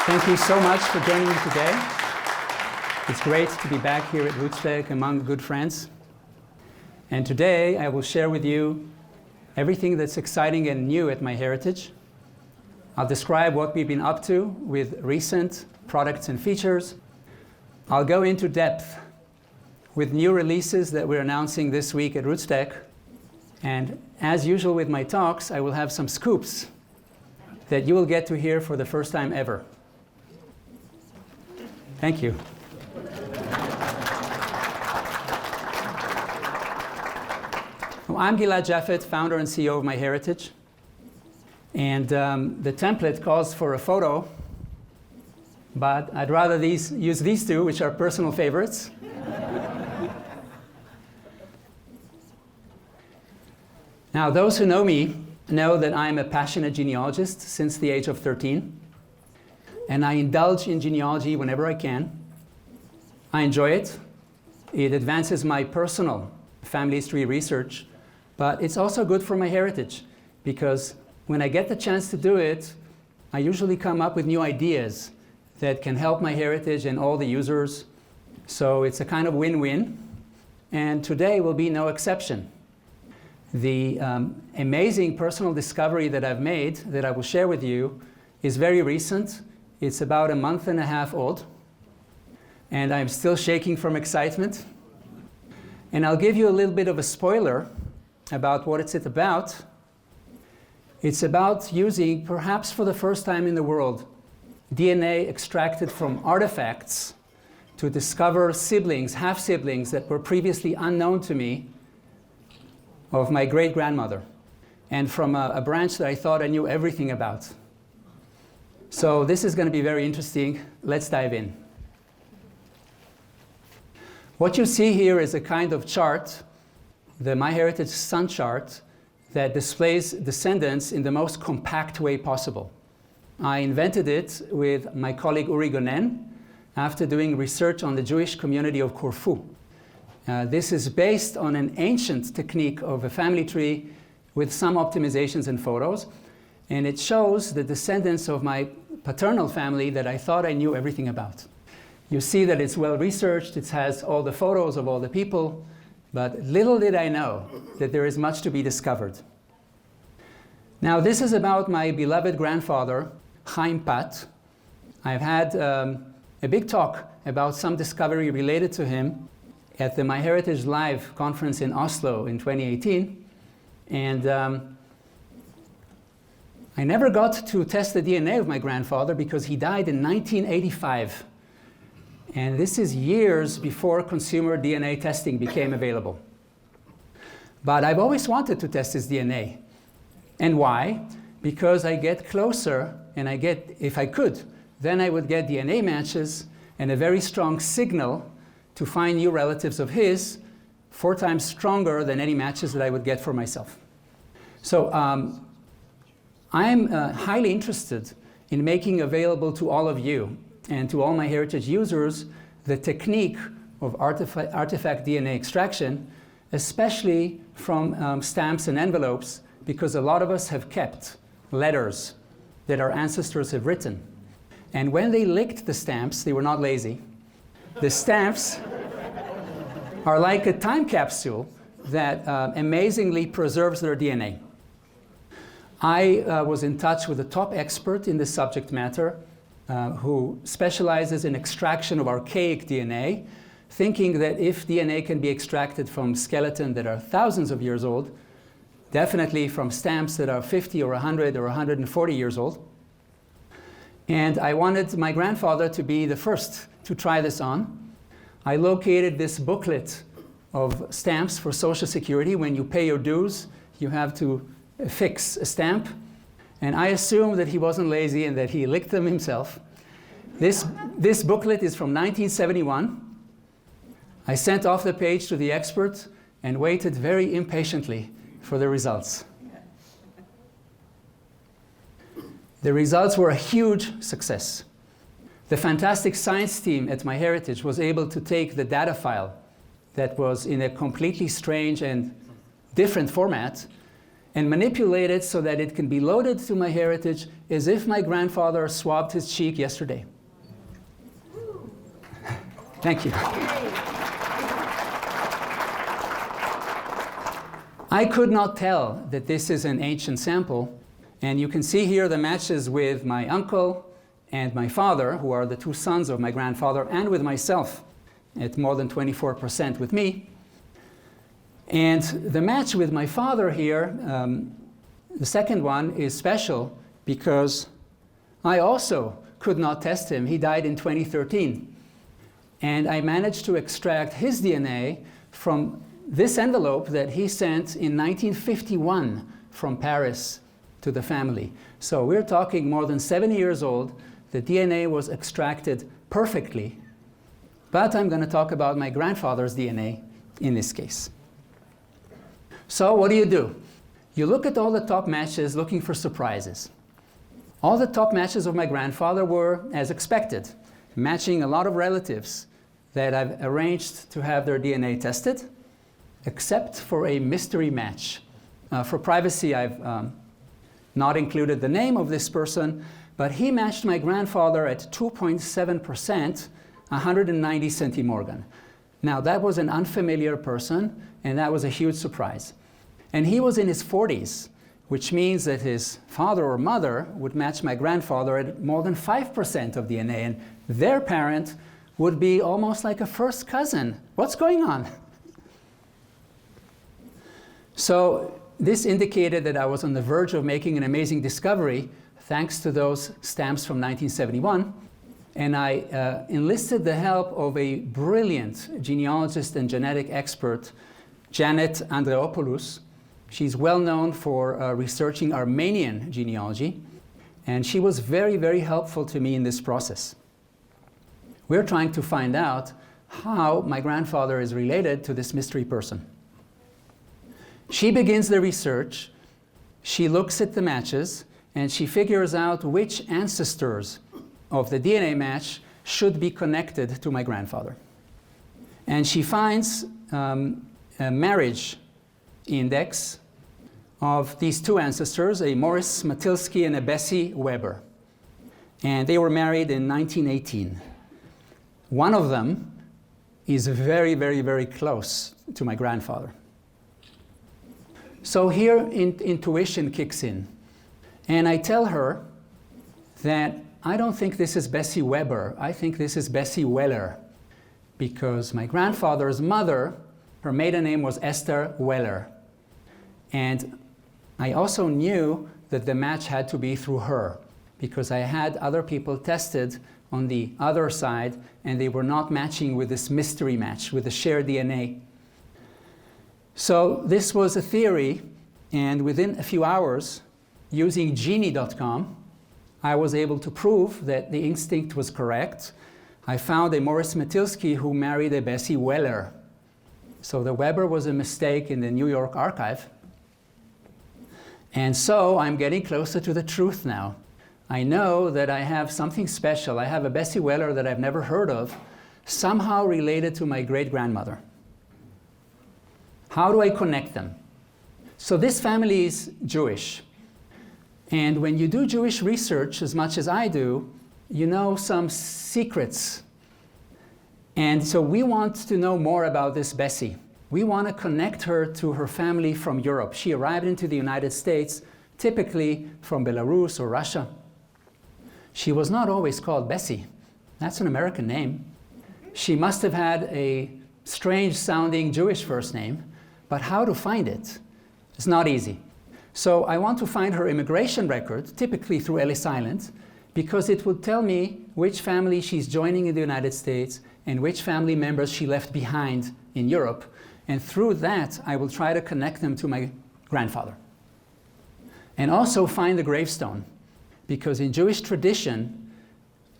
Thank you so much for joining me today. It's great to be back here at RootsTech among good friends. And today I will share with you everything that's exciting and new at MyHeritage. I'll describe what we've been up to with recent products and features. I'll go into depth with new releases that we're announcing this week at RootsTech. And as usual with my talks, I will have some scoops that you will get to hear for the first time ever. Thank you. Well, I'm Gilad Japhet, founder and CEO of MyHeritage. And the template calls for a photo, but I'd rather use these two, which are personal favorites. Now, those who know me know that I'm a passionate genealogist since the age of 13. And I indulge in genealogy whenever I can. I enjoy it. It advances my personal family history research, but it's also good for my heritage, because when I get the chance to do it, I usually come up with new ideas that can help my heritage and all the users. So it's a kind of win-win, and today will be no exception. The amazing personal discovery that I've made that I will share with you is very recent. It's about a month and a half old, and I'm still shaking from excitement. And I'll give you a little bit of a spoiler about what it's about. It's about using, perhaps for the first time in the world, DNA extracted from artifacts to discover siblings, half-siblings that were previously unknown to me of my great-grandmother, and from a branch that I thought I knew everything about. So this is going to be very interesting. Let's dive in. What you see here is a kind of chart, the MyHeritage Sun chart, that displays descendants in the most compact way possible. I invented it with my colleague Uri Gonen after doing research on the Jewish community of Corfu. This is based on an ancient technique of a family tree with some optimizations and photos. And it shows the descendants of my paternal family that I thought I knew everything about. You see that it's well researched, it has all the photos of all the people, but little did I know that there is much to be discovered. Now, this is about my beloved grandfather, Chaim Pat. I've had a big talk about some discovery related to him at the MyHeritage Live conference in Oslo in 2018. And I never got to test the DNA of my grandfather because he died in 1985. And this is years before consumer DNA testing became available. But I've always wanted to test his DNA. And why? Because I get closer, and if I could, then I would get DNA matches and a very strong signal to find new relatives of his, 4 times stronger than any matches that I would get for myself. So I'm highly interested in making available to all of you and to all MyHeritage users the technique of artifact DNA extraction, especially from stamps and envelopes, because a lot of us have kept letters that our ancestors have written. And when they licked the stamps, they were not lazy. The stamps are like a time capsule that amazingly preserves their DNA. I was in touch with a top expert in this subject matter who specializes in extraction of archaic DNA, thinking that if DNA can be extracted from skeleton that are thousands of years old, definitely from stamps that are 50 or 100 or 140 years old. And I wanted my grandfather to be the first to try this on. I located this booklet of stamps for Social Security. When you pay your dues, you have to fix a stamp. And I assumed that he wasn't lazy and that he licked them himself. This booklet is from 1971. I sent off the page to the expert and waited very impatiently for the results. The results were a huge success. The fantastic science team at MyHeritage was able to take the data file that was in a completely strange and different format and manipulate it so that it can be loaded to MyHeritage as if my grandfather swabbed his cheek yesterday. Thank you. I could not tell that this is an ancient sample, and you can see here the matches with my uncle and my father, who are the two sons of my grandfather, and with myself at more than 24% with me. And the match with my father here, the second one, is special because I also could not test him. He died in 2013. And I managed to extract his DNA from this envelope that he sent in 1951 from Paris to the family. So we're talking more than 7 years old. The DNA was extracted perfectly. But I'm going to talk about my grandfather's DNA in this case. So what do? You look at all the top matches looking for surprises. All the top matches of my grandfather were as expected, matching a lot of relatives that I've arranged to have their DNA tested, except for a mystery match. For privacy, I've not included the name of this person, but he matched my grandfather at 2.7%, 190 centimorgan. Now, that was an unfamiliar person, and that was a huge surprise. And he was in his 40s, which means that his father or mother would match my grandfather at more than 5% of DNA, and their parent would be almost like a first cousin. What's going on? So this indicated that I was on the verge of making an amazing discovery, thanks to those stamps from 1971. And I enlisted the help of a brilliant genealogist and genetic expert, Janet Andreopoulos. She's well known for researching Armenian genealogy, and she was very, very helpful to me in this process. We're trying to find out how my grandfather is related to this mystery person. She begins the research, she looks at the matches, and she figures out which ancestors of the DNA match should be connected to my grandfather. And she finds a marriage index of these two ancestors, a Morris Matilsky and a Bessie Weber. And they were married in 1918. One of them is very, very, very close to my grandfather. So here intuition kicks in. And I tell her that I don't think this is Bessie Weber. I think this is Bessie Weller, because my grandfather's mother, her maiden name was Esther Weller. And I also knew that the match had to be through her, because I had other people tested on the other side, and they were not matching with this mystery match, with the shared DNA. So this was a theory, and within a few hours, using Genie.com, I was able to prove that the instinct was correct. I found a Morris Matilsky who married a Bessie Weller. So the Weber was a mistake in the New York archive. And so I'm getting closer to the truth now. I know that I have something special. I have a Bessie Weller that I've never heard of, somehow related to my great-grandmother. How do I connect them? So this family is Jewish. And when you do Jewish research as much as I do, you know some secrets. And so we want to know more about this Bessie. We want to connect her to her family from Europe. She arrived into the United States, typically from Belarus or Russia. She was not always called Bessie. That's an American name. She must have had a strange-sounding Jewish first name, but how to find it? It's not easy. So I want to find her immigration record, typically through Ellis Island, because it will tell me which family she's joining in the United States and which family members she left behind in Europe. And through that, I will try to connect them to my grandfather. And also find the gravestone, because in Jewish tradition,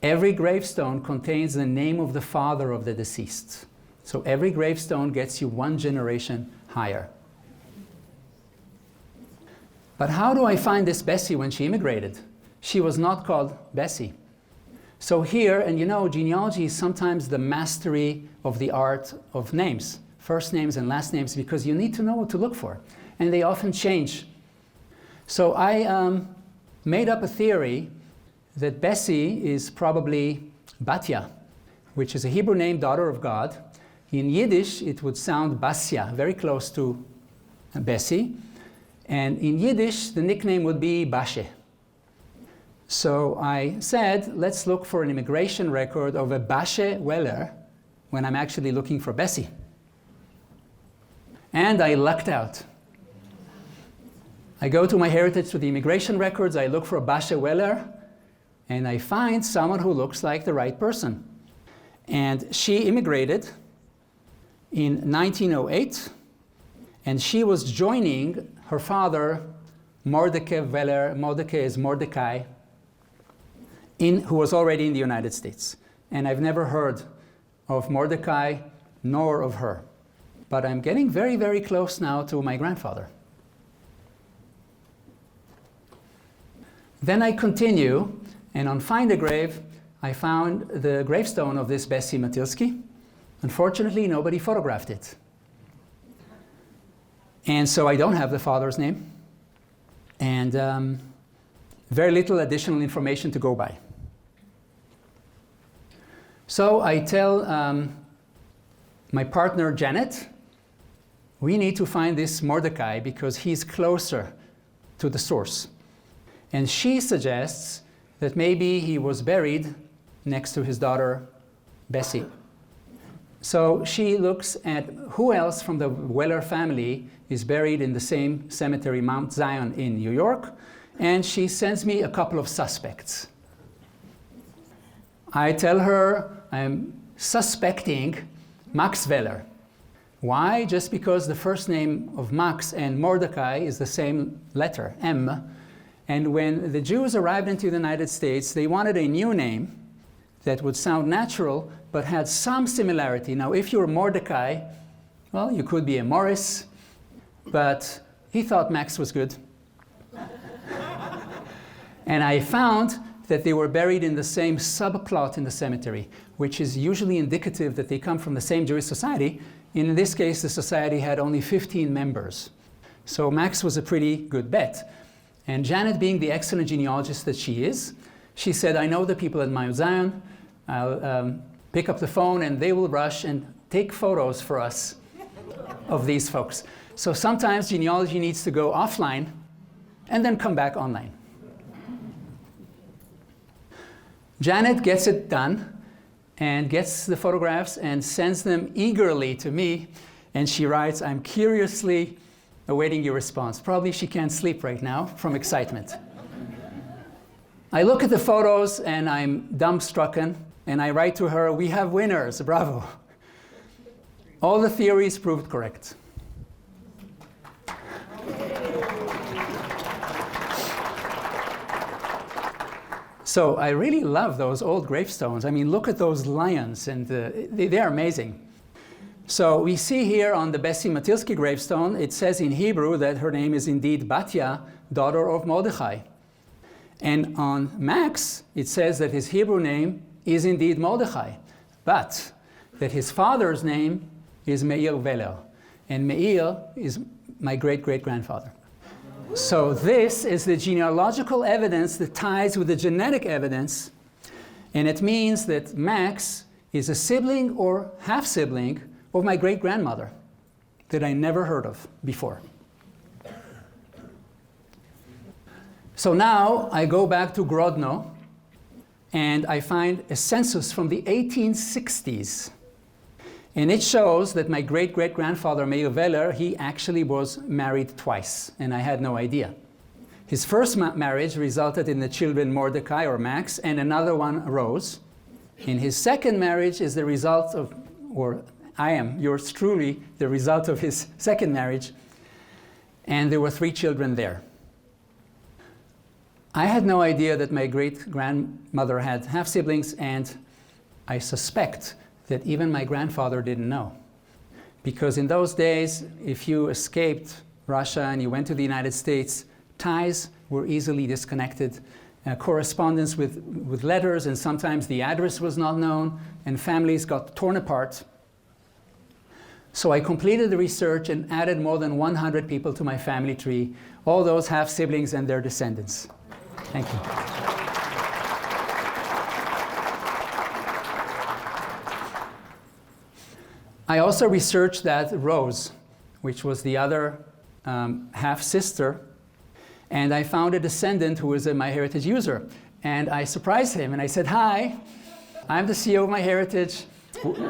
every gravestone contains the name of the father of the deceased. So every gravestone gets you one generation higher. But how do I find this Bessie when she immigrated? She was not called Bessie. So here, and you know, genealogy is sometimes the mastery of the art of names, first names and last names, because you need to know what to look for. And they often change. So I made up a theory that Bessie is probably Batya, which is a Hebrew name, daughter of God. In Yiddish, it would sound Basya, very close to Bessie. And in Yiddish, the nickname would be Bashe. So I said, let's look for an immigration record of a Bashe Weller when I'm actually looking for Bessie. And I lucked out. I go to MyHeritage to the immigration records, I look for a Bashe Weller, and I find someone who looks like the right person. And she immigrated in 1908, and she was joining her father, Mordecai Weller. Mordecai is Mordecai, who was already in the United States. And I've never heard of Mordecai nor of her. But I'm getting very, very close now to my grandfather. Then I continue, and on Find a Grave, I found the gravestone of this Bessie Matilsky. Unfortunately, nobody photographed it. And so I don't have the father's name, and very little additional information to go by. So I tell my partner, Janet, we need to find this Mordecai because he's closer to the source. And she suggests that maybe he was buried next to his daughter, Bessie. So she looks at who else from the Weller family is buried in the same cemetery, Mount Zion in New York, and she sends me a couple of suspects. I tell her I'm suspecting Max Weller. Why? Just because the first name of Max and Mordecai is the same letter, M. And when the Jews arrived into the United States, they wanted a new name that would sound natural, but had some similarity. Now, if you're Mordecai, well, you could be a Morris, but he thought Max was good. And I found that they were buried in the same subplot in the cemetery, which is usually indicative that they come from the same Jewish society. In this case, the society had only 15 members. So Max was a pretty good bet. And Janet, being the excellent genealogist that she is, she said, I know the people at Mount Zion. I'll pick up the phone and they will rush and take photos for us of these folks. So sometimes genealogy needs to go offline and then come back online. Janet gets it done and gets the photographs and sends them eagerly to me. And she writes, I'm curiously awaiting your response. Probably she can't sleep right now from excitement. I look at the photos and I'm dumbstrucken. And I write to her, we have winners, bravo. All the theories proved correct. So I really love those old gravestones. I mean, look at those lions, and they're amazing. So we see here on the Bessie Matilsky gravestone, it says in Hebrew that her name is indeed Batya, daughter of Mordechai. And on Max, it says that his Hebrew name is indeed Mordechai, but that his father's name is Meir Weller, and Meir is my great-great-grandfather. So this is the genealogical evidence that ties with the genetic evidence, and it means that Max is a sibling or half-sibling of my great-grandmother that I never heard of before. So now I go back to Grodno, and I find a census from the 1860s. And it shows that my great-great-grandfather, Meir Weller, he actually was married twice, and I had no idea. His first marriage resulted in the children Mordecai, or Max, and another one, Rose. And his second marriage is the result of, or I am, yours truly, the result of his second marriage. And there were 3 children there. I had no idea that my great-grandmother had half-siblings, and I suspect that even my grandfather didn't know. Because in those days, if you escaped Russia and you went to the United States, ties were easily disconnected. Correspondence with letters, and sometimes the address was not known, and families got torn apart. So I completed the research and added more than 100 people to my family tree, all those half-siblings and their descendants. Thank you. I also researched that Rose, which was the other half-sister, and I found a descendant who was a MyHeritage user. And I surprised him and I said, "Hi, I'm the CEO of MyHeritage.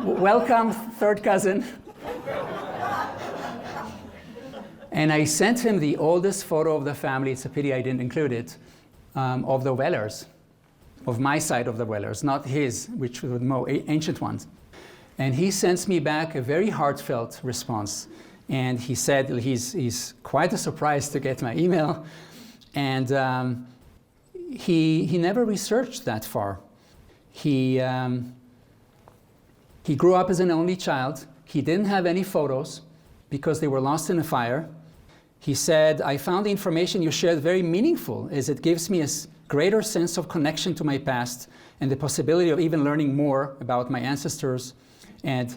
Welcome, third cousin." And I sent him the oldest photo of the family, it's a pity I didn't include it, of the Wellers, of my side of the Wellers, not his, which were the more ancient ones. And he sends me back a very heartfelt response. And he said he's quite a surprise to get my email. And he never researched that far. He grew up as an only child. He didn't have any photos because they were lost in a fire. He said, "I found the information you shared very meaningful, as it gives me a greater sense of connection to my past and the possibility of even learning more about my ancestors. And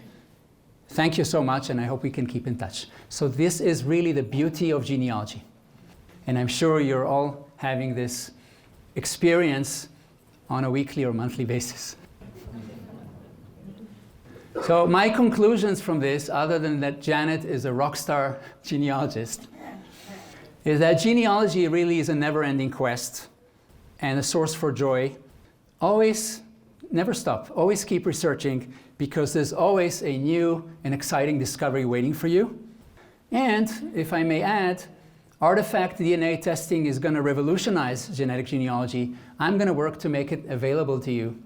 thank you so much, and I hope we can keep in touch." So this is really the beauty of genealogy. And I'm sure you're all having this experience on a weekly or monthly basis. So my conclusions from this, other than that Janet is a rock star genealogist, is that genealogy really is a never-ending quest and a source for joy. Always, never stop, always keep researching, because there's always a new and exciting discovery waiting for you. And, if I may add, artifact DNA testing is going to revolutionize genetic genealogy. I'm going to work to make it available to you.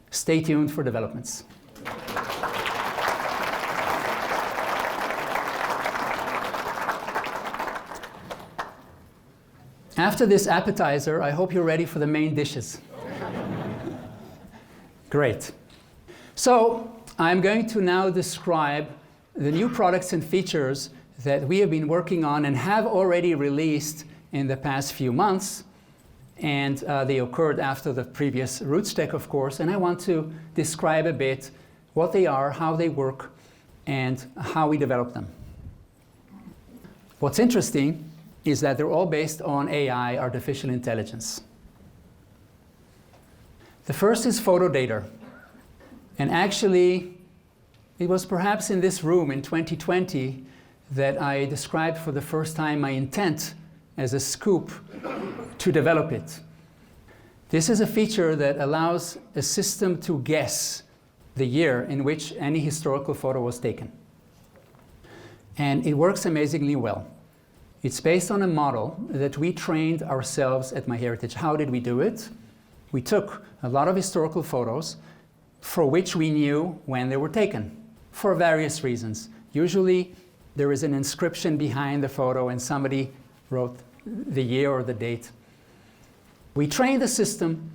Stay tuned for developments. After this appetizer, I hope you're ready for the main dishes. Great. So, I'm going to now describe the new products and features that we have been working on and have already released in the past few months. And they occurred after the previous RootsTech, of course. And I want to describe a bit what they are, how they work, and how we develop them. What's interesting is that they're all based on AI, artificial intelligence. The first is photodata. And actually, it was perhaps in this room in 2020 that I described for the first time my intent as a scoop to develop it. This is a feature that allows a system to guess the year in which any historical photo was taken. And it works amazingly well. It's based on a model that we trained ourselves at MyHeritage. How did we do it? We took a lot of historical photos for which we knew when they were taken, for various reasons. Usually, there is an inscription behind the photo and somebody wrote the year or the date. We trained the system,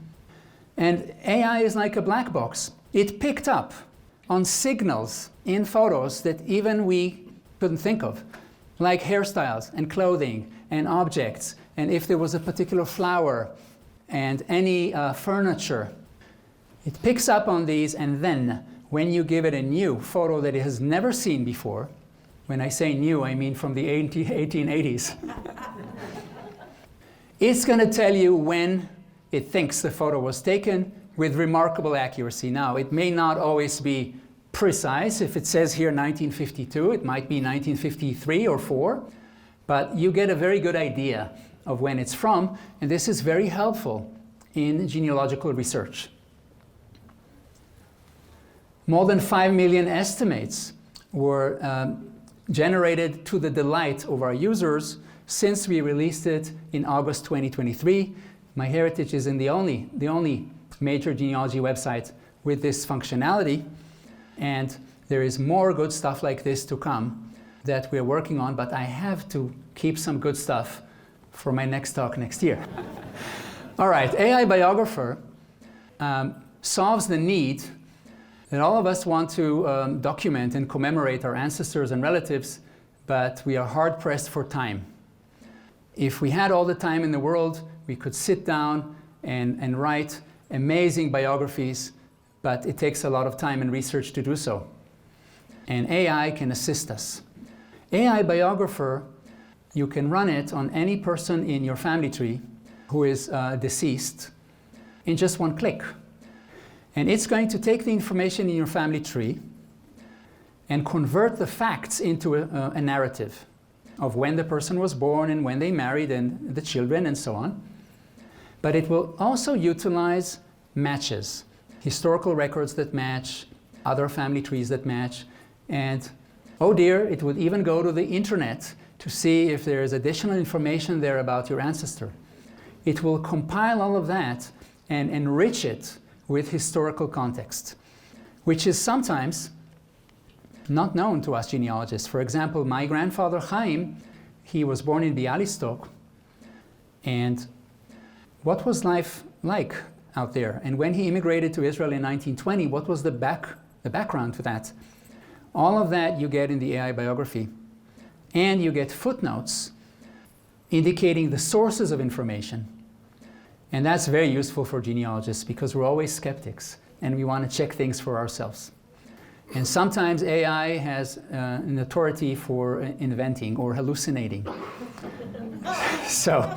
and AI is like a black box. It picked up on signals in photos that even we couldn't think of, like hairstyles and clothing and objects, and if there was a particular flower and any furniture. It picks up on these, and then when you give it a new photo that it has never seen before, when I say new, I mean from the 1880s, it's going to tell you when it thinks the photo was taken with remarkable accuracy. Now, it may not always be precise. If it says here 1952, it might be 1953 or 4, but you get a very good idea of when it's from, and this is very helpful in genealogical research. More than 5 million estimates were generated to the delight of our users since we released it in August 2023. MyHeritage is the only major genealogy website with this functionality. And there is more good stuff like this to come that we're working on, but I have to keep some good stuff for my next talk next year. All right, AI Biographer solves the need that all of us want to document and commemorate our ancestors and relatives, but we are hard-pressed for time. If we had all the time in the world, we could sit down and write amazing biographies, but it takes a lot of time and research to do so. and AI can assist us. AI Biographer, you can run it on any person in your family tree who is deceased in just one click. And it's going to take the information in your family tree and convert the facts into a narrative of when the person was born and when they married and the children and so on. But it will also utilize matches, historical records that match, other family trees that match, and oh dear, it would even go to the internet to see if there is additional information there about your ancestor. It will compile all of that and enrich it with historical context, which is sometimes not known to us genealogists. For example, my grandfather Chaim, he was born in Bialystok, and what was life like out there? And when he immigrated to Israel in 1920, what was the background to that? All of that you get in the AI biography. And you get footnotes indicating the sources of information. And that's very useful for genealogists because we're always skeptics and we want to check things for ourselves. And sometimes AI has an authority for inventing or hallucinating. So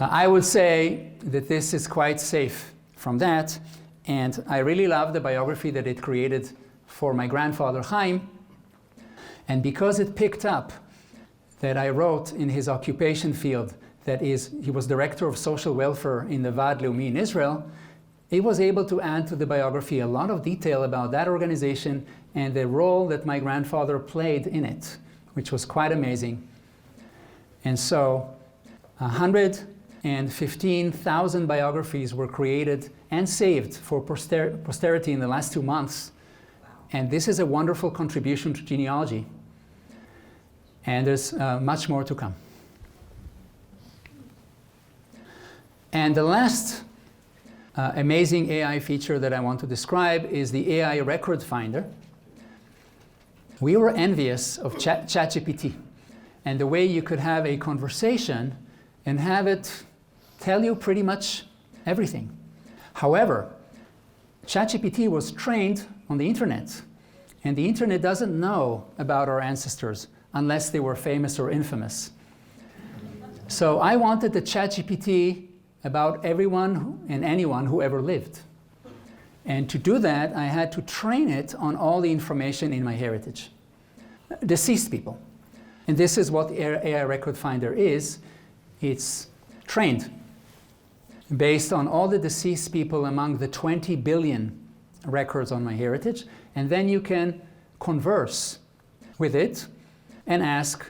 I would say that this is quite safe from that. And I really love the biography that it created for my grandfather Chaim. And because it picked up that I wrote in his occupation field, that is, he was director of social welfare in the Vaad Leumi in Israel, it was able to add to the biography a lot of detail about that organization and the role that my grandfather played in it, which was quite amazing. And so 115,000 biographies were created and saved for posterity in the last 2 months. And this is a wonderful contribution to genealogy. And there's much more to come. And the last amazing AI feature that I want to describe is the AI record finder. We were envious of ChatGPT and the way you could have a conversation and have it tell you pretty much everything. However, ChatGPT was trained on the internet, and the internet doesn't know about our ancestors unless they were famous or infamous. So I wanted the ChatGPT about everyone and anyone who ever lived. And to do that, I had to train it on all the information in MyHeritage. Deceased people. And this is what AI Record Finder is. It's trained based on all the deceased people among the 20 billion records on MyHeritage. And then you can converse with it and ask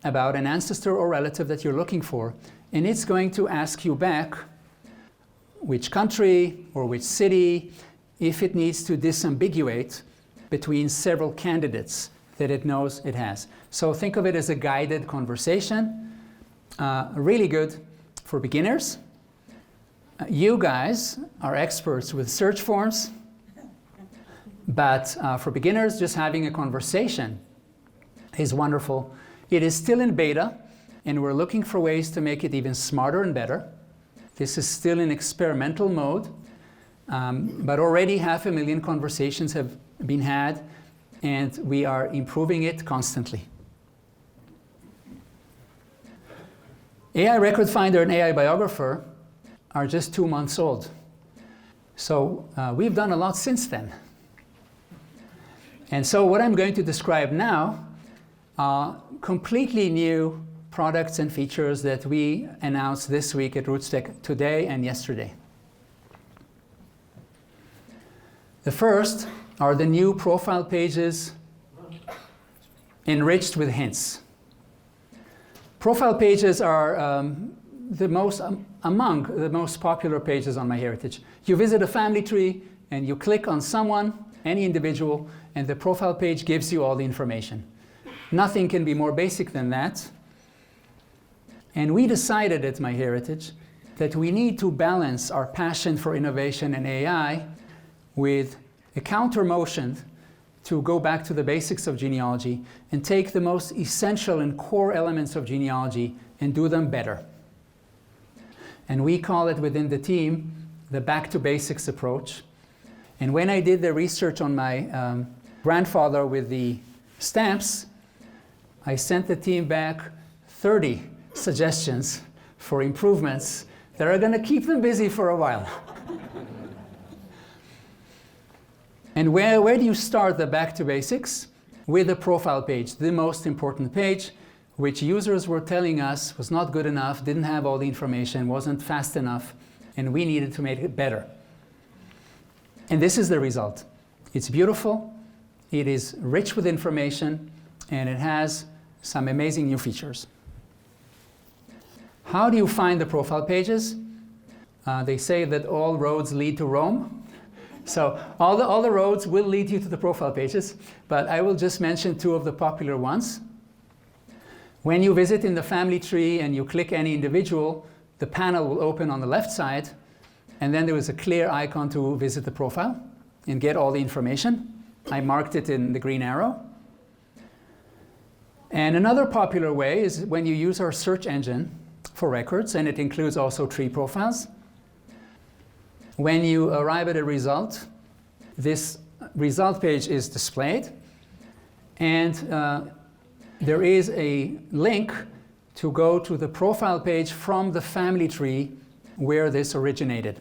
about an ancestor or relative that you're looking for. And it's going to ask you back which country or which city, if it needs to disambiguate between several candidates that it knows it has. So think of it as a guided conversation, really good for beginners. You guys are experts with search forms, but for beginners, just having a conversation is wonderful. It is still in beta, and we're looking for ways to make it even smarter and better. This is still in experimental mode, but already 500,000 conversations have been had, and we are improving it constantly. AI Record Finder and AI Biographer are just 2 months old. So we've done a lot since then. And so what I'm going to describe now are completely new products and features that we announced this week at RootsTech today and yesterday. The first are the new profile pages enriched with hints. Profile pages are among the most popular pages on MyHeritage. You visit a family tree and you click on someone, any individual, and the profile page gives you all the information. Nothing can be more basic than that. And we decided at MyHeritage that we need to balance our passion for innovation and AI with a counter motion to go back to the basics of genealogy and take the most essential and core elements of genealogy and do them better. And we call it within the team the back to basics approach. And when I did the research on my grandfather with the stamps, I sent the team back 30 suggestions for improvements that are going to keep them busy for a while. And where do you start the back to basics? With the profile page, the most important page, which users were telling us was not good enough, didn't have all the information, wasn't fast enough, and we needed to make it better. And this is the result. It's beautiful, it is rich with information, and it has some amazing new features. How do you find the profile pages? They say that all roads lead to Rome. So all the roads will lead you to the profile pages, but I will just mention two of the popular ones. When you visit in the family tree and you click any individual, the panel will open on the left side, and then there is a clear icon to visit the profile and get all the information. I marked it in the green arrow. And another popular way is when you use our search engine for records, and it includes also tree profiles. When you arrive at a result, this result page is displayed, and there is a link to go to the profile page from the family tree where this originated.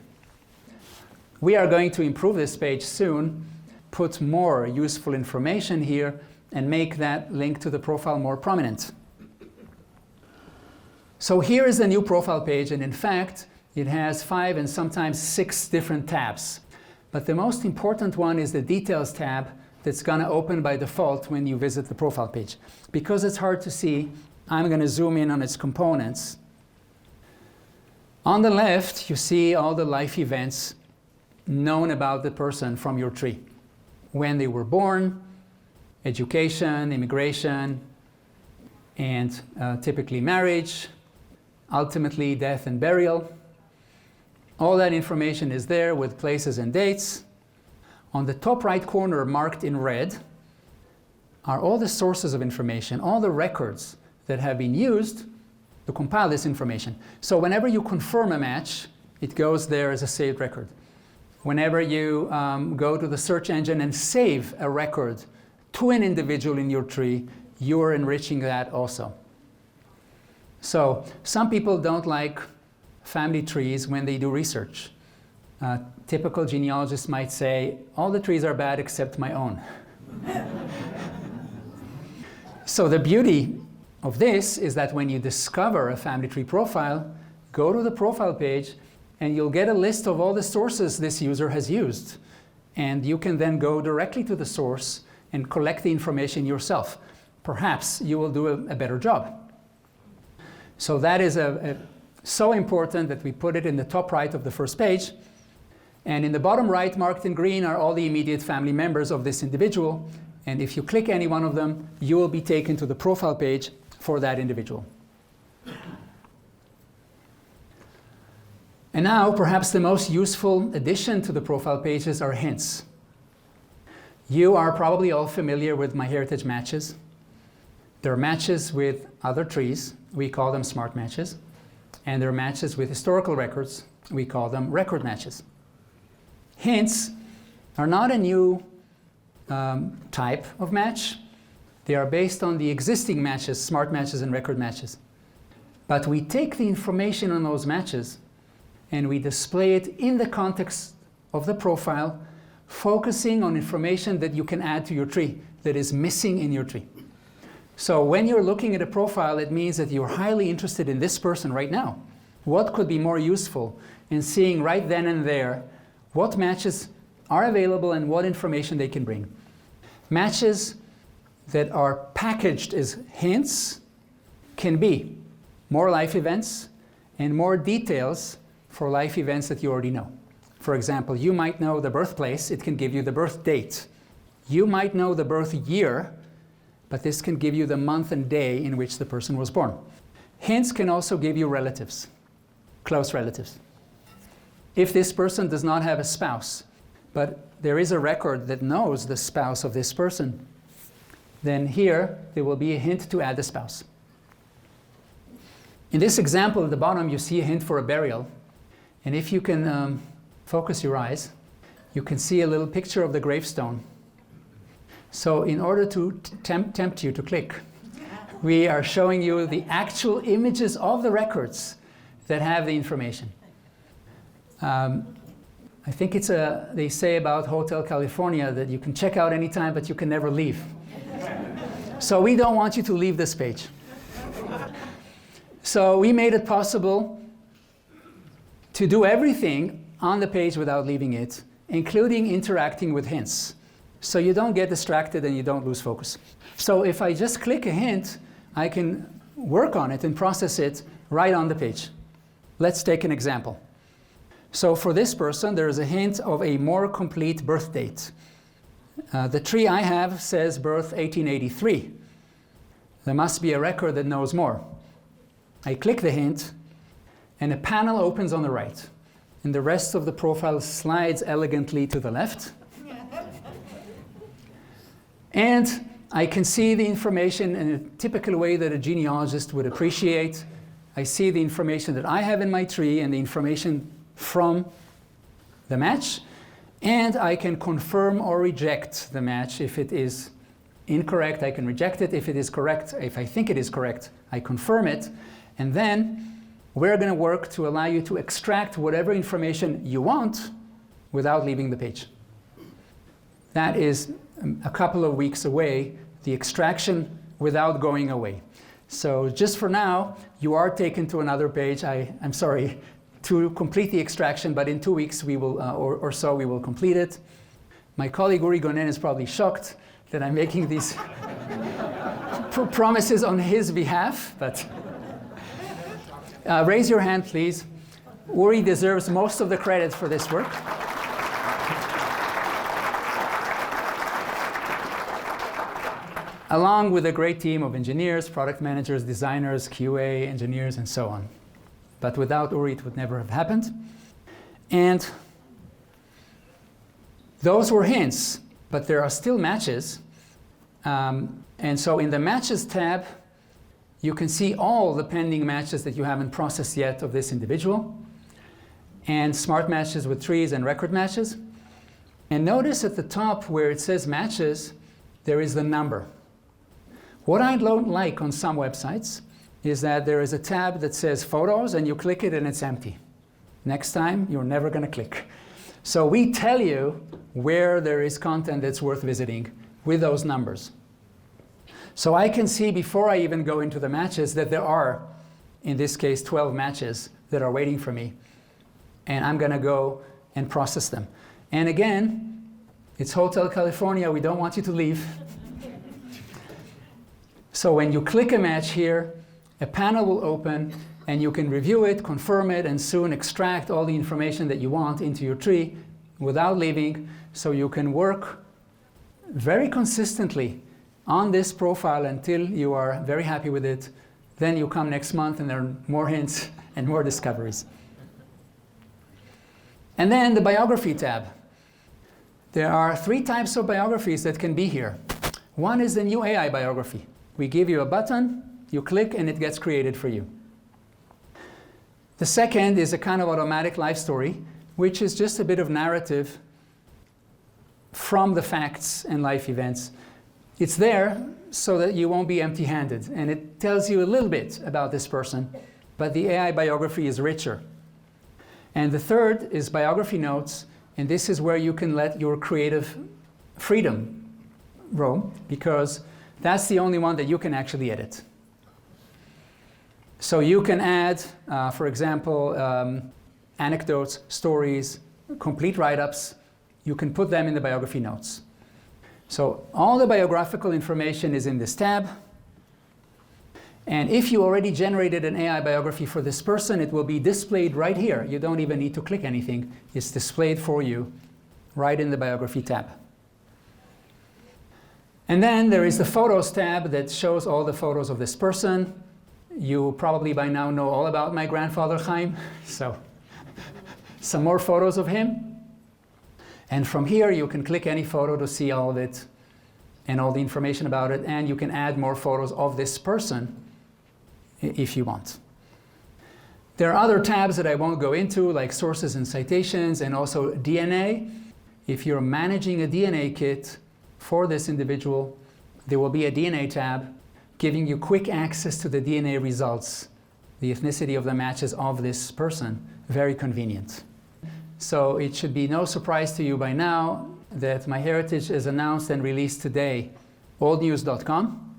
We are going to improve this page soon, put more useful information here, and make that link to the profile more prominent. So here is the new profile page, and in fact, it has 5 and sometimes 6 different tabs. But the most important one is the Details tab that's going to open by default when you visit the profile page. Because it's hard to see, I'm going to zoom in on its components. On the left, you see all the life events known about the person from your tree. When they were born, education, immigration, and typically marriage, ultimately death and burial. All that information is there with places and dates. On the top right corner, marked in red, are all the sources of information, all the records that have been used to compile this information. So whenever you confirm a match, it goes there as a saved record. Whenever you go to the search engine and save a record to an individual in your tree, you're enriching that also. So some people don't like family trees when they do research. Typical genealogists might say, all the trees are bad except my own. So the beauty of this is that when you discover a family tree profile, go to the profile page and you'll get a list of all the sources this user has used. And you can then go directly to the source and collect the information yourself. Perhaps you will do a better job. So that is so important that we put it in the top right of the first page. And in the bottom right, marked in green, are all the immediate family members of this individual. And if you click any one of them, you will be taken to the profile page for that individual. And now, perhaps the most useful addition to the profile pages are hints. You are probably all familiar with MyHeritage matches. There are matches with other trees. We call them smart matches. And there are matches with historical records. We call them record matches. Hints are not a new type of match. They are based on the existing matches, smart matches and record matches. But we take the information on those matches and we display it in the context of the profile, focusing on information that you can add to your tree that is missing in your tree. So when you're looking at a profile, it means that you're highly interested in this person right now. What could be more useful in seeing right then and there what matches are available and what information they can bring? Matches that are packaged as hints can be more life events and more details for life events that you already know. For example, you might know the birthplace, it can give you the birth date. You might know the birth year, but this can give you the month and day in which the person was born. Hints can also give you relatives, close relatives. If this person does not have a spouse, but there is a record that knows the spouse of this person, then here there will be a hint to add the spouse. In this example at the bottom, you see a hint for a burial. And if you can focus your eyes, you can see a little picture of the gravestone. So in order to tempt you to click, we are showing you the actual images of the records that have the information. I think it's they say about Hotel California that you can check out anytime, but you can never leave. So we don't want you to leave this page. So we made it possible to do everything on the page without leaving it, including interacting with hints. So you don't get distracted and you don't lose focus. So if I just click a hint, I can work on it and process it right on the page. Let's take an example. So for this person, there is a hint of a more complete birth date. The tree I have says birth 1883. There must be a record that knows more. I click the hint, and a panel opens on the right. And the rest of the profile slides elegantly to the left. And I can see the information in a typical way that a genealogist would appreciate. I see the information that I have in my tree and the information from the match. And I can confirm or reject the match. If it is incorrect, I can reject it. If it is correct, if I think it is correct, I confirm it. And then we're going to work to allow you to extract whatever information you want without leaving the page. That is a couple of weeks away, the extraction without going away. So just for now, you are taken to another page. I'm sorry, to complete the extraction, but in 2 weeks we will, or so, we will complete it. My colleague Uri Gonen is probably shocked that I'm making these promises on his behalf, but raise your hand, please. Uri deserves most of the credit for this work. Along with a great team of engineers, product managers, designers, QA, engineers, and so on. But without Uri, it would never have happened. And those were hints, but there are still matches. And so in the Matches tab, you can see all the pending matches that you haven't processed yet of this individual, and smart matches with trees and record matches. And notice at the top where it says matches, there is the number. What I don't like on some websites is that there is a tab that says photos, and you click it and it's empty. Next time, you're never going to click. So we tell you where there is content that's worth visiting with those numbers. So I can see before I even go into the matches that there are, in this case, 12 matches that are waiting for me. And I'm going to go and process them. And again, it's Hotel California. We don't want you to leave. So when you click a match here, a panel will open, and you can review it, confirm it, and soon extract all the information that you want into your tree without leaving, so you can work very consistently on this profile until you are very happy with it. Then you come next month, and there are more hints and more discoveries. And then the biography tab. There are 3 types of biographies that can be here. One is the new AI biography. We give you a button, you click, and it gets created for you. The second is a kind of automatic life story, which is just a bit of narrative from the facts and life events. It's there so that you won't be empty-handed, and it tells you a little bit about this person, but the AI biography is richer. And the third is biography notes, and this is where you can let your creative freedom roam, because that's the only one that you can actually edit. So you can add, for example, anecdotes, stories, complete write-ups. You can put them in the biography notes. So all the biographical information is in this tab. And if you already generated an AI biography for this person, it will be displayed right here. You don't even need to click anything. It's displayed for you right in the biography tab. And then there is the Photos tab that shows all the photos of this person. You probably by now know all about my grandfather, Chaim. So some more photos of him. And from here, you can click any photo to see all of it and all the information about it. And you can add more photos of this person if you want. There are other tabs that I won't go into, like sources and citations, and also DNA. if you're managing a DNA kit for this individual, there will be a DNA tab giving you quick access to the DNA results, the ethnicity of the matches of this person. Very convenient. So it should be no surprise to you by now that MyHeritage is announced and released today, oldnews.com.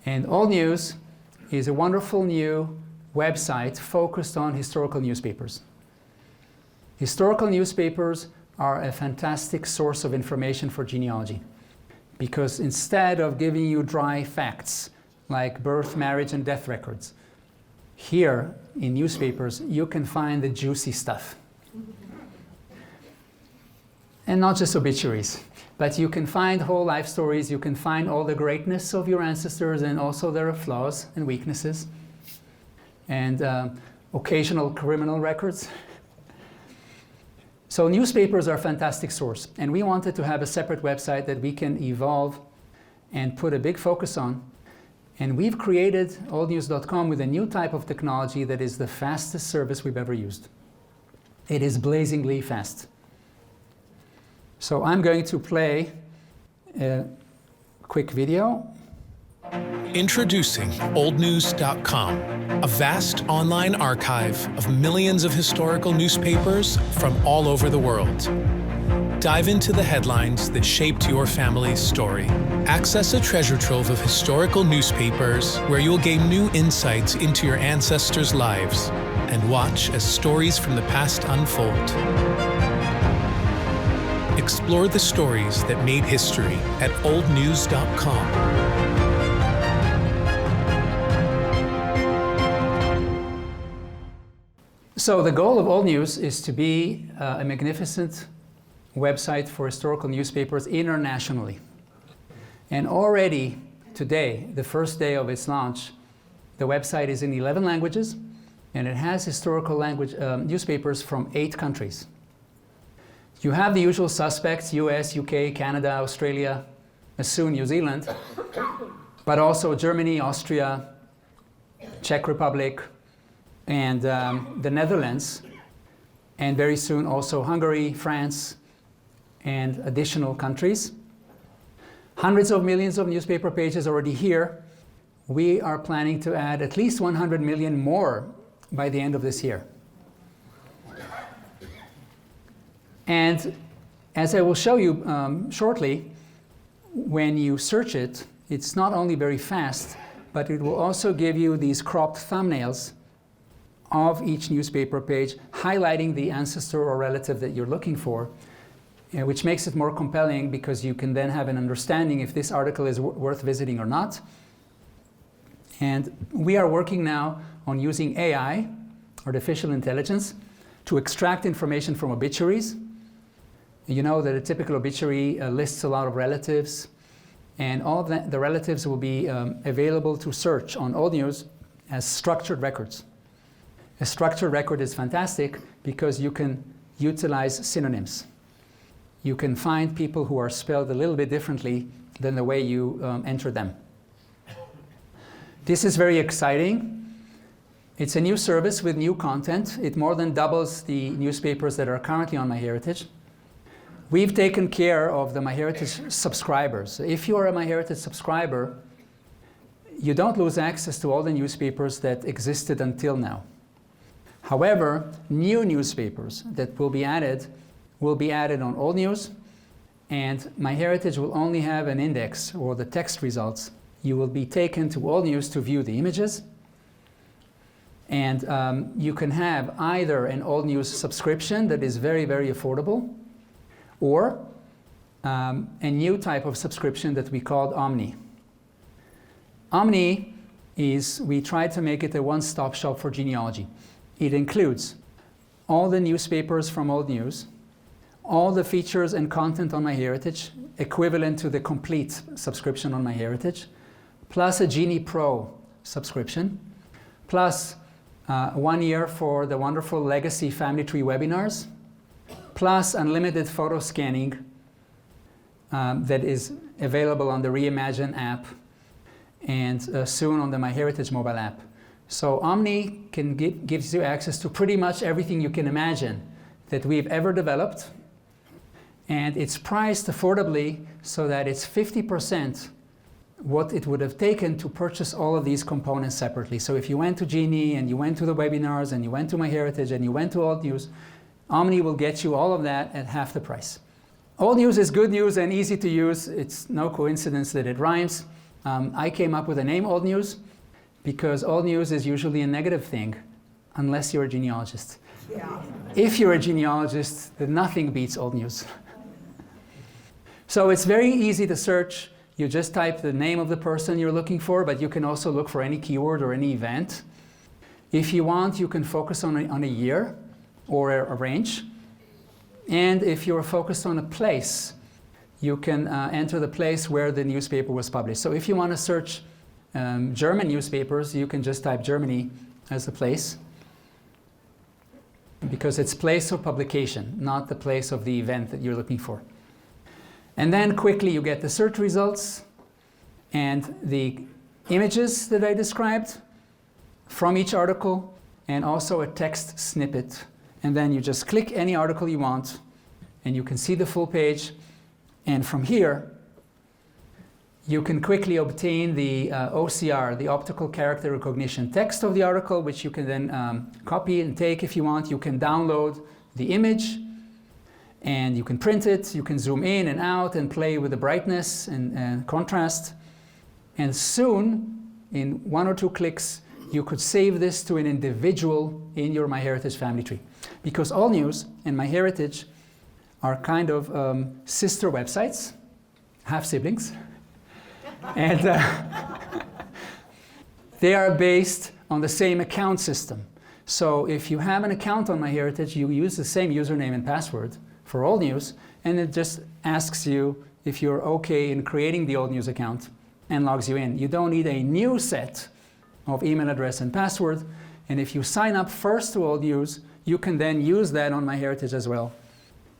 And Old News is a wonderful new website focused on historical newspapers. Historical newspapers are a fantastic source of information for genealogy, because instead of giving you dry facts like birth, marriage, and death records, here in newspapers you can find the juicy stuff. And not just obituaries, but you can find whole life stories, you can find all the greatness of your ancestors and also their flaws and weaknesses, and occasional criminal records. So newspapers are a fantastic source, and we wanted to have a separate website that we can evolve and put a big focus on. And we've created oldnews.com with a new type of technology that is the fastest service we've ever used. It is blazingly fast. So I'm going to play a quick video. Introducing oldnews.com, a vast online archive of millions of historical newspapers from all over the world. Dive into the headlines that shaped your family's story. Access a treasure trove of historical newspapers where you'll gain new insights into your ancestors' lives and watch as stories from the past unfold. Explore the stories that made history at oldnews.com. So the goal of Old News is to be a magnificent website for historical newspapers internationally. And already today, the first day of its launch, the website is in 11 languages, and it has historical newspapers from 8 countries. You have the usual suspects: US, UK, Canada, Australia, soon New Zealand, but also Germany, Austria, Czech Republic, and the Netherlands, and very soon also Hungary, France, and additional countries. Hundreds of millions of newspaper pages already here. We are planning to add at least 100 million more by the end of this year. And as I will show you shortly, when you search it, it's not only very fast, but it will also give you these cropped thumbnails of each newspaper page, highlighting the ancestor or relative that you're looking for, which makes it more compelling because you can then have an understanding if this article is worth visiting or not. And we are working now on using AI, artificial intelligence, to extract information from obituaries. You know that a typical obituary lists a lot of relatives, and all of the relatives will be available to search on Old News as structured records. A structured record is fantastic because you can utilize synonyms. You can find people who are spelled a little bit differently than the way you enter them. This is very exciting. It's a new service with new content. It more than doubles the newspapers that are currently on MyHeritage. We've taken care of the MyHeritage subscribers. If you are a MyHeritage subscriber, you don't lose access to all the newspapers that existed until now. However, new newspapers that will be added on Old News, and MyHeritage will only have an index or the text results. You will be taken to Old News to view the images, and you can have either an Old News subscription that is very, very affordable, or a new type of subscription that we called Omni. Omni is, we tried to make it a one-stop shop for genealogy. It includes all the newspapers from Old News, all the features and content on MyHeritage, equivalent to the complete subscription on MyHeritage, plus a Genie Pro subscription, plus 1 year for the wonderful Legacy Family Tree webinars, plus unlimited photo scanning that is available on the Reimagine app and soon on the MyHeritage mobile app. So Omni gives you access to pretty much everything you can imagine that we've ever developed and it's priced affordably so that it's 50% what it would have taken to purchase all of these components separately. So if you went to Genie and you went to the webinars and you went to MyHeritage and you went to Old News, Omni will get you all of that at half the price. Old News is good news and easy to use. It's no coincidence that it rhymes. I came up with the name Old News because Old News is usually a negative thing unless you're a genealogist. Yeah. If you're a genealogist, then nothing beats Old News. So it's very easy to search. You just type the name of the person you're looking for, but you can also look for any keyword or any event. If you want, you can focus on a year or a range. And if you're focused on a place, you can enter the place where the newspaper was published. So if you want to search German newspapers, you can just type Germany as the place, because it's place of publication, not the place of the event that you're looking for. And then quickly you get the search results and the images that I described from each article, and also a text snippet. And then you just click any article you want, and you can see the full page. And from here, you can quickly obtain the OCR, the optical character recognition text of the article, which you can then copy and take if you want. You can download the image, and you can print it. You can zoom in and out and play with the brightness and contrast. And soon, in 1 or 2 clicks, you could save this to an individual in your MyHeritage family tree. Because All News and MyHeritage are kind of sister websites, half siblings. And they are based on the same account system. So if you have an account on MyHeritage, you use the same username and password for Old News, and it just asks you if you're okay in creating the Old News account and logs you in. You don't need a new set of email address and password, and if you sign up first to Old News, you can then use that on MyHeritage as well.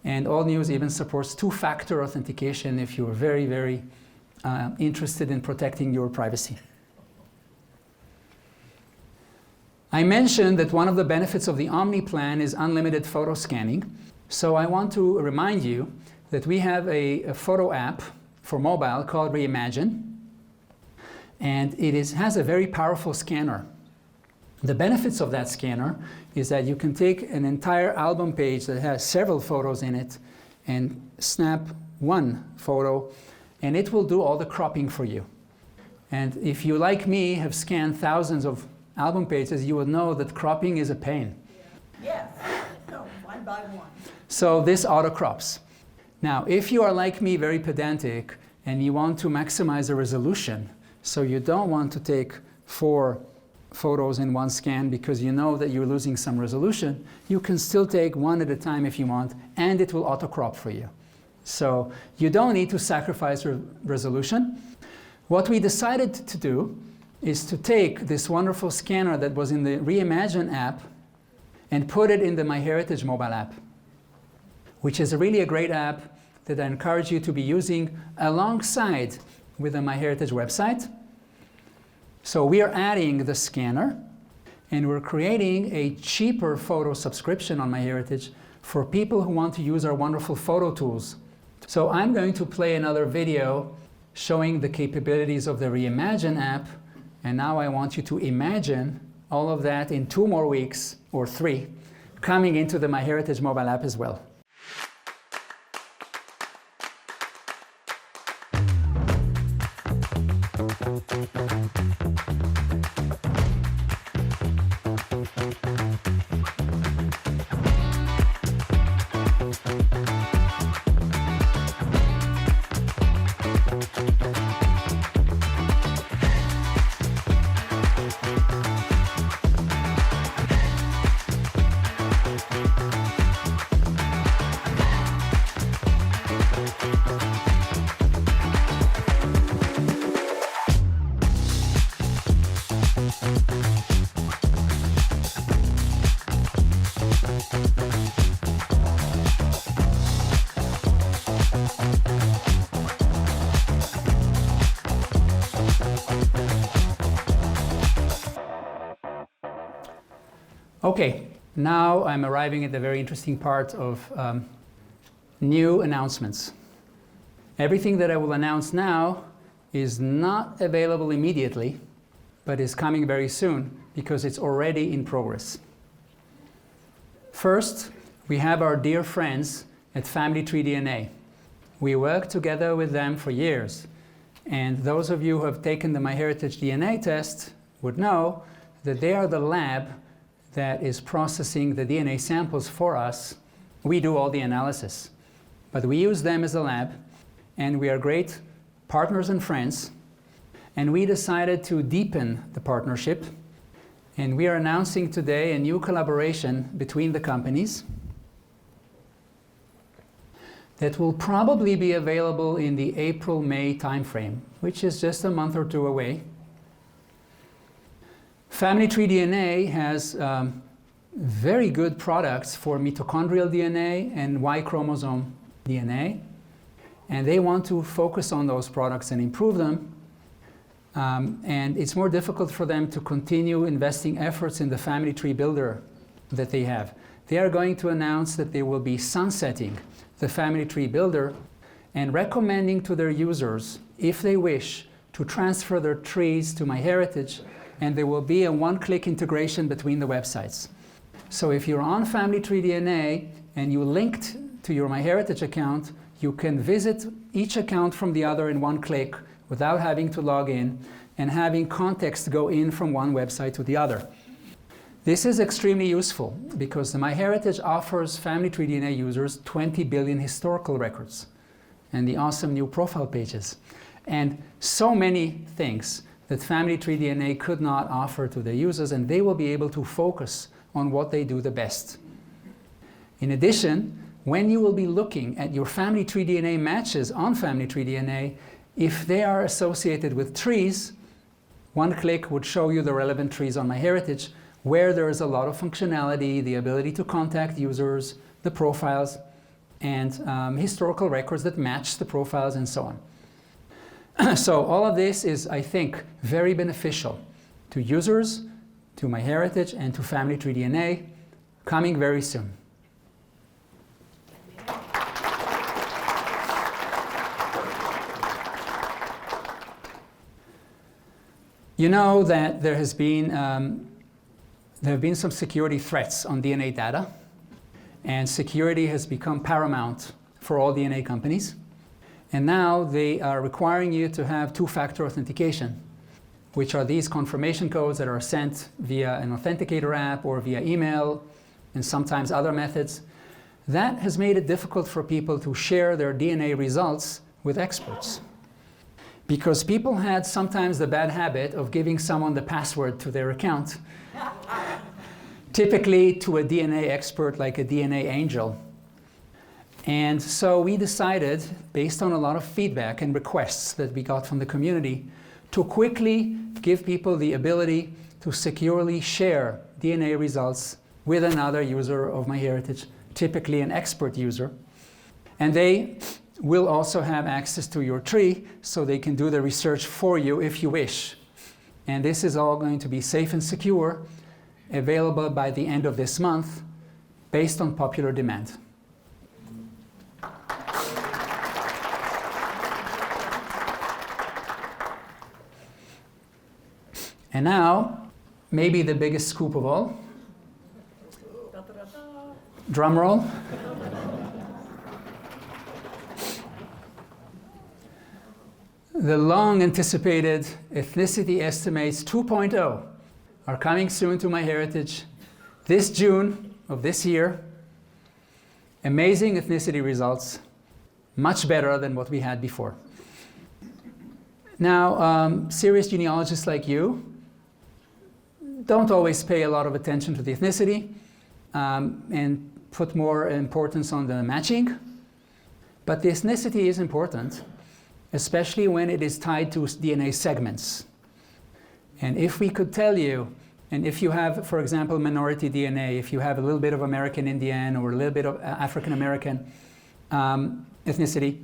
And Old News even supports 2-factor authentication if you're very, very interested in protecting your privacy. I mentioned that one of the benefits of the Omni plan is unlimited photo scanning. So I want to remind you that we have a photo app for mobile called Reimagine. And it has a very powerful scanner. The benefits of that scanner is that you can take an entire album page that has several photos in it and snap one photo, and it will do all the cropping for you. And if you, like me, have scanned thousands of album pages, you will know that cropping is a pain. Yes, no, one by one. So this auto-crops. Now, if you are like me, very pedantic, and you want to maximize the resolution, so you don't want to take 4 photos in one scan because you know that you're losing some resolution, you can still take 1 at a time if you want, and it will auto-crop for you. So you don't need to sacrifice resolution. What we decided to do is to take this wonderful scanner that was in the Reimagine app and put it in the MyHeritage mobile app, which is really a great app that I encourage you to be using alongside with the MyHeritage website. So we are adding the scanner, and we're creating a cheaper photo subscription on MyHeritage for people who want to use our wonderful photo tools. So I'm going to play another video showing the capabilities of the Reimagine app, and now I want you to imagine all of that in 2 more weeks, or 3, coming into the MyHeritage mobile app as well. Okay, now I'm arriving at the very interesting part of new announcements. Everything that I will announce now is not available immediately, but is coming very soon because it's already in progress. First, we have our dear friends at Family Tree DNA. We worked together with them for years, and those of you who have taken the MyHeritage DNA test would know that they are the lab that is processing the DNA samples for us. We do all the analysis, but we use them as a lab, and we are great partners and friends, and we decided to deepen the partnership, and we are announcing today a new collaboration between the companies that will probably be available in the April-May timeframe, which is just a month or two away. Family Tree DNA has very good products for mitochondrial DNA and Y chromosome DNA, and they want to focus on those products and improve them. And it's more difficult for them to continue investing efforts in the family tree builder that they have. They are going to announce that they will be sunsetting the family tree builder and recommending to their users, if they wish, to transfer their trees to MyHeritage, and there will be a one-click integration between the websites. So if you're on Family Tree DNA and you linked to your MyHeritage account, you can visit each account from the other in one click without having to log in and having context go in from one website to the other. This is extremely useful because the MyHeritage offers Family Tree DNA users 20 billion historical records and the awesome new profile pages and so many things that Family Tree DNA could not offer to their users, and they will be able to focus on what they do the best. In addition, when you will be looking at your Family Tree DNA matches on Family Tree DNA, if they are associated with trees, one click would show you the relevant trees on MyHeritage, where there is a lot of functionality, the ability to contact users, the profiles, and historical records that match the profiles and so on. So all of this is, I think, very beneficial to users, to MyHeritage, and to Family Tree DNA, coming very soon. You know that there have been some security threats on DNA data, and security has become paramount for all DNA companies. And now they are requiring you to have two-factor authentication, which are these confirmation codes that are sent via an authenticator app or via email and sometimes other methods. That has made it difficult for people to share their DNA results with experts, because people had sometimes the bad habit of giving someone the password to their account, typically to a DNA expert like a DNA angel. And so we decided, based on a lot of feedback and requests that we got from the community, to quickly give people the ability to securely share DNA results with another user of MyHeritage, typically an expert user. And they will also have access to your tree, so they can do the research for you if you wish. And this is all going to be safe and secure, available by the end of this month, based on popular demand. And now, maybe the biggest scoop of all. Drum roll. The long-anticipated Ethnicity Estimates 2.0 are coming soon to MyHeritage this June of this year. Amazing ethnicity results, much better than what we had before. Now, serious genealogists like you don't always pay a lot of attention to the ethnicity and put more importance on the matching. But the ethnicity is important, especially when it is tied to DNA segments. And if we could tell you, and if you have, for example, minority DNA, if you have a little bit of American Indian or a little bit of African American ethnicity,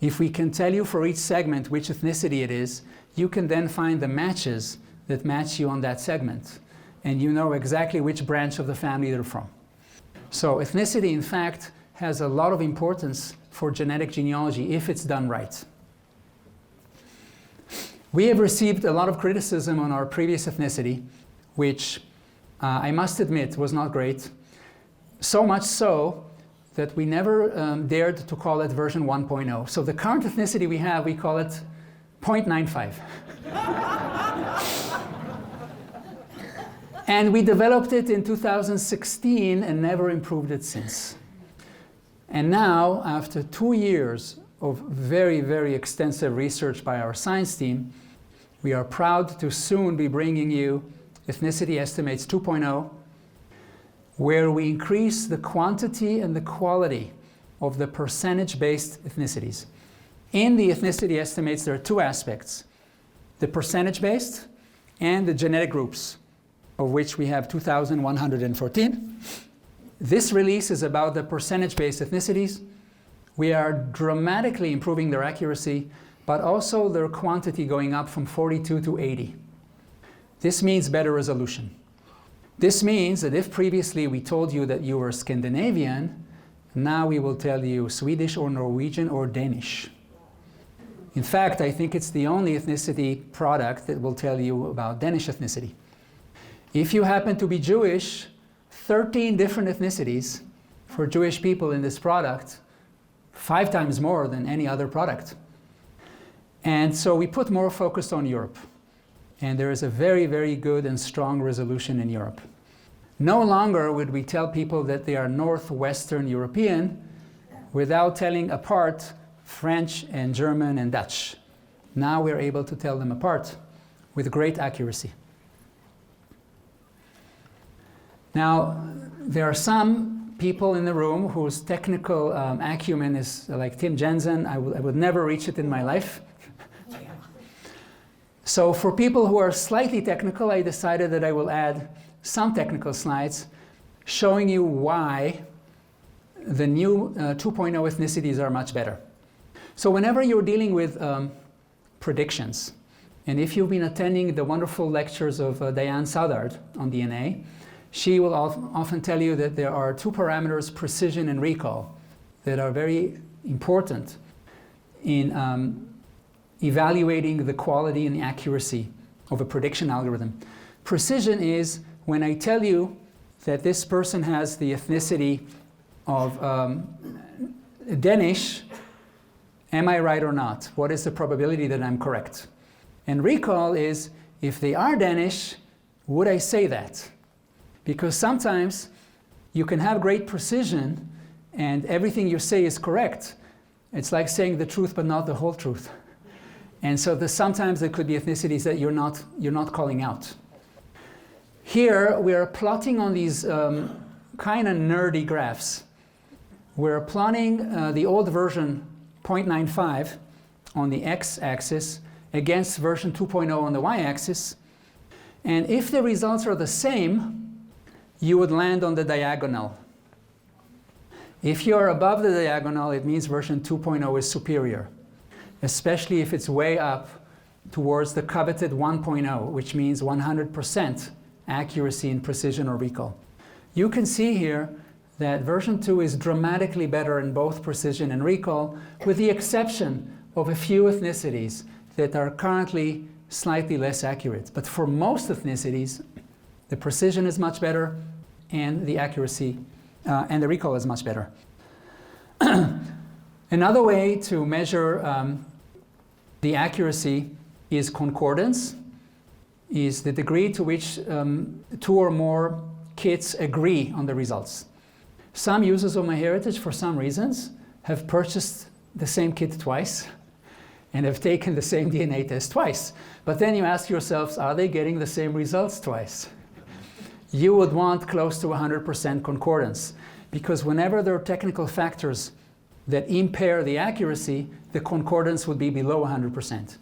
if we can tell you for each segment which ethnicity it is, you can then find the matches that match you on that segment. And you know exactly which branch of the family they're from. So ethnicity, in fact, has a lot of importance for genetic genealogy if it's done right. We have received a lot of criticism on our previous ethnicity, which I must admit was not great. So much so that we never dared to call it version 1.0. So the current ethnicity we have, we call it 0.95. And we developed it in 2016 and never improved it since. And now, after 2 years of very, very extensive research by our science team, we are proud to soon be bringing you Ethnicity Estimates 2.0, where we increase the quantity and the quality of the percentage-based ethnicities. In the ethnicity estimates, there are two aspects: the percentage-based and the genetic groups, of which we have 2,114. This release is about the percentage-based ethnicities. We are dramatically improving their accuracy, but also their quantity going up from 42 to 80. This means better resolution. This means that if previously we told you that you were Scandinavian, now we will tell you Swedish or Norwegian or Danish. In fact, I think it's the only ethnicity product that will tell you about Danish ethnicity. If you happen to be Jewish, 13 different ethnicities for Jewish people in this product, 5 times more than any other product. And so we put more focus on Europe. And there is a very, very good and strong resolution in Europe. No longer would we tell people that they are Northwestern European without telling apart French and German and Dutch. Now we're able to tell them apart with great accuracy. Now, there are some people in the room whose technical acumen is like Tim Jensen. I would never reach it in my life. So for people who are slightly technical, I decided that I will add some technical slides showing you why the new 2.0 ethnicities are much better. So whenever you're dealing with predictions, and if you've been attending the wonderful lectures of Diane Southard on DNA, she will often tell you that there are 2 parameters, precision and recall, that are very important in evaluating the quality and the accuracy of a prediction algorithm. Precision is when I tell you that this person has the ethnicity of Danish, am I right or not? What is the probability that I'm correct? And recall is, if they are Danish, would I say that? Because sometimes you can have great precision and everything you say is correct. It's like saying the truth but not the whole truth. And so sometimes there could be ethnicities that you're not calling out. Here we are plotting on these kind of nerdy graphs. We're plotting the old version 0.95 on the x-axis against version 2.0 on the y-axis. And if the results are the same, you would land on the diagonal. If you're above the diagonal, it means version 2.0 is superior, especially if it's way up towards the coveted 1.0, which means 100% accuracy in precision or recall. You can see here that version 2 is dramatically better in both precision and recall, with the exception of a few ethnicities that are currently slightly less accurate. But for most ethnicities, the precision is much better and the accuracy and the recall is much better. Another way to measure the accuracy is concordance, is the degree to which 2 or more kits agree on the results. Some users of MyHeritage, for some reasons, have purchased the same kit twice and have taken the same DNA test twice. But then you ask yourselves, are they getting the same results twice? You would want close to 100% concordance, because whenever there are technical factors that impair the accuracy, the concordance would be below 100%.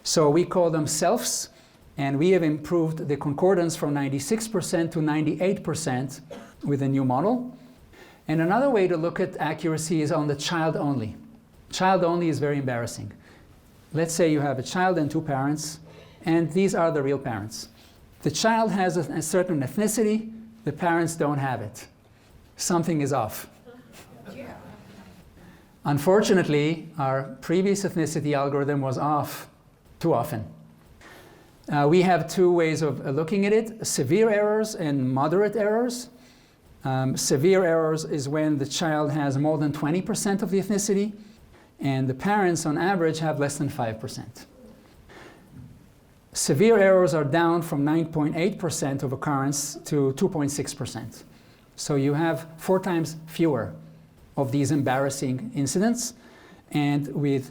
So we call them selfs, and we have improved the concordance from 96% to 98% with a new model. And another way to look at accuracy is on the child only. Child only is very embarrassing. Let's say you have a child and 2 parents, and these are the real parents. The child has a certain ethnicity, the parents don't have it. Something is off. Yeah. Unfortunately, our previous ethnicity algorithm was off too often. We have two ways of looking at it: severe errors and moderate errors. Severe errors is when the child has more than 20% of the ethnicity, and the parents on average have less than 5%. Severe errors are down from 9.8% of occurrence to 2.6%. So you have 4 times fewer of these embarrassing incidents. And with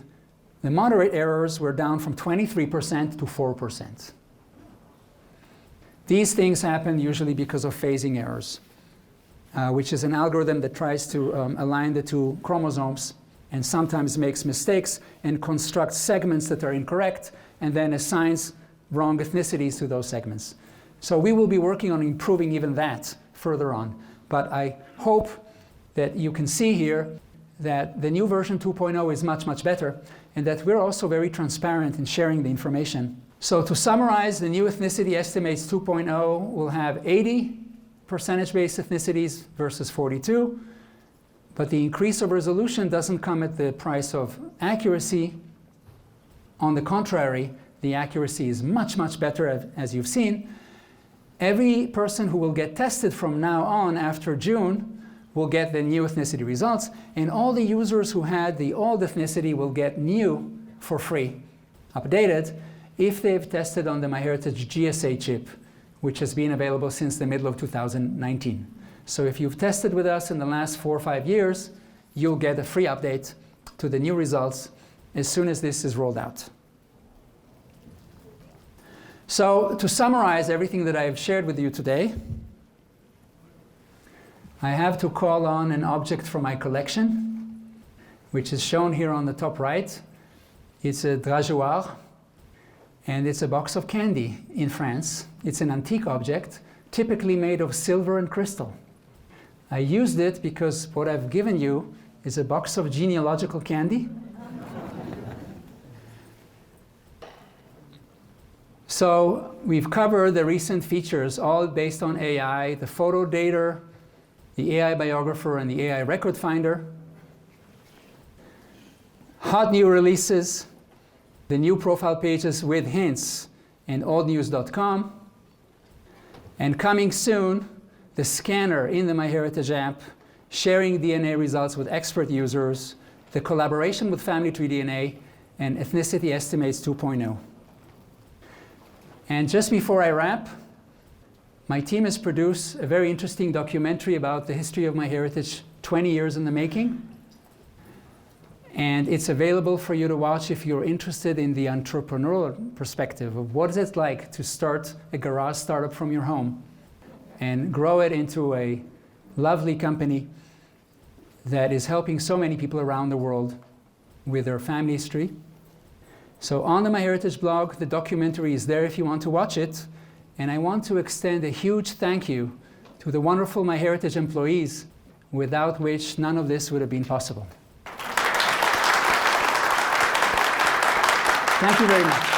the moderate errors, we're down from 23% to 4%. These things happen usually because of phasing errors, which is an algorithm that tries to align the 2 chromosomes and sometimes makes mistakes and constructs segments that are incorrect and then assigns wrong ethnicities to those segments. So we will be working on improving even that further on. But I hope that you can see here that the new version 2.0 is much, much better, and that we're also very transparent in sharing the information. So to summarize, the new Ethnicity Estimates 2.0 will have 80 percentage-based ethnicities versus 42, but the increase of resolution doesn't come at the price of accuracy. On the contrary, the accuracy is much, much better, as you've seen. Every person who will get tested from now on after June will get the new ethnicity results, and all the users who had the old ethnicity will get new for free, updated, if they've tested on the MyHeritage GSA chip, which has been available since the middle of 2019. So if you've tested with us in the last 4 or 5 years, you'll get a free update to the new results as soon as this is rolled out. So to summarize everything that I've shared with you today, I have to call on an object from my collection, which is shown here on the top right. It's a drageoir, and it's a box of candy in France. It's an antique object, typically made of silver and crystal. I used it because what I've given you is a box of genealogical candy. So we've covered the recent features, all based on AI, the photo data, the AI biographer, and the AI record finder. Hot new releases, the new profile pages with hints, and oldnews.com. And coming soon, the scanner in the MyHeritage app, sharing DNA results with expert users, the collaboration with Family Tree DNA, and Ethnicity Estimates 2.0. And just before I wrap, my team has produced a very interesting documentary about the history of MyHeritage, 20 years in the making. And it's available for you to watch if you're interested in the entrepreneurial perspective of what is it like to start a garage startup from your home and grow it into a lovely company that is helping so many people around the world with their family history. So on the MyHeritage blog, the documentary is there if you want to watch it. And I want to extend a huge thank you to the wonderful MyHeritage employees, without which none of this would have been possible. Thank you very much.